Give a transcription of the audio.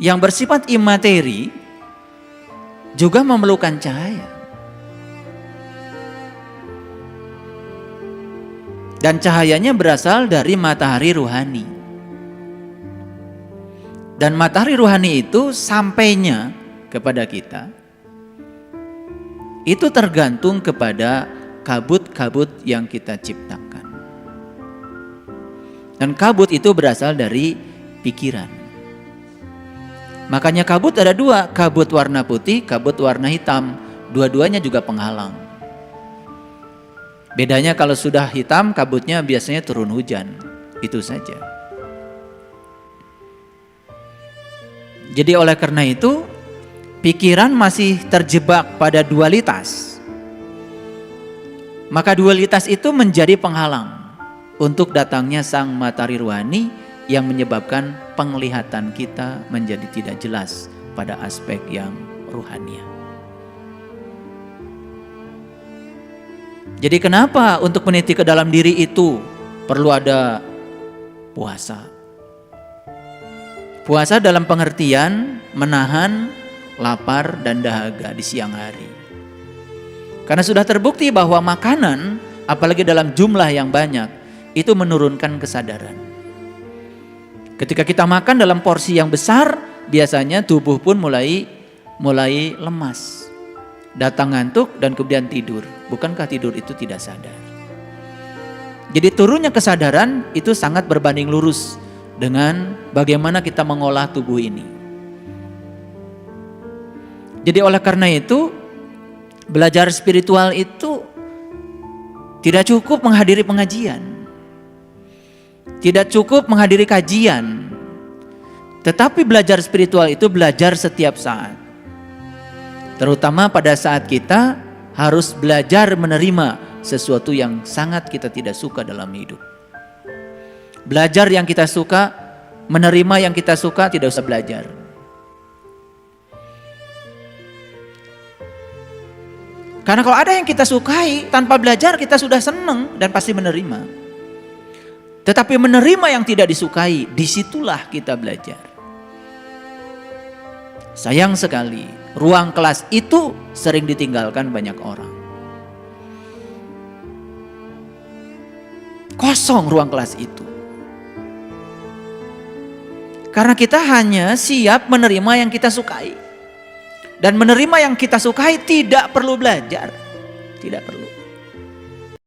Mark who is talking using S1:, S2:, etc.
S1: yang bersifat imateri juga memerlukan cahaya. Dan cahayanya berasal dari matahari rohani. Dan matahari rohani itu sampainya kepada kita, itu tergantung kepada kabut-kabut yang kita ciptakan. Dan kabut itu berasal dari pikiran. Makanya kabut ada dua, kabut warna putih, kabut warna hitam. Dua-duanya juga penghalang. Bedanya kalau sudah hitam, kabutnya biasanya turun hujan. Itu saja. Jadi oleh karena itu, pikiran masih terjebak pada dualitas. Maka dualitas itu menjadi penghalang untuk datangnya sang matahari rohani yang menyebabkan penglihatan kita menjadi tidak jelas pada aspek yang rohania. Jadi kenapa untuk meniti ke dalam diri itu perlu ada puasa? Puasa dalam pengertian menahan lapar dan dahaga di siang hari. Karena sudah terbukti bahwa makanan, apalagi dalam jumlah yang banyak, itu menurunkan kesadaran. Ketika kita makan dalam porsi yang besar, biasanya tubuh pun mulai lemas. Datang ngantuk dan kemudian tidur. Bukankah tidur itu tidak sadar? Jadi turunnya kesadaran itu sangat berbanding lurus dengan bagaimana kita mengolah tubuh ini. Jadi oleh karena itu, belajar spiritual itu tidak cukup menghadiri pengajian. Tidak cukup menghadiri kajian. Tetapi belajar spiritual itu belajar setiap saat. Terutama pada saat kita harus belajar menerima sesuatu yang sangat kita tidak suka dalam hidup. Belajar yang kita suka, menerima yang kita suka, tidak usah belajar. Karena kalau ada yang kita sukai, tanpa belajar kita sudah senang dan pasti menerima. Tetapi menerima yang tidak disukai, disitulah kita belajar. Sayang sekali, ruang kelas itu sering ditinggalkan banyak orang. Kosong ruang kelas itu. Karena kita hanya siap menerima yang kita sukai. Dan menerima yang kita sukai tidak perlu belajar. Tidak perlu.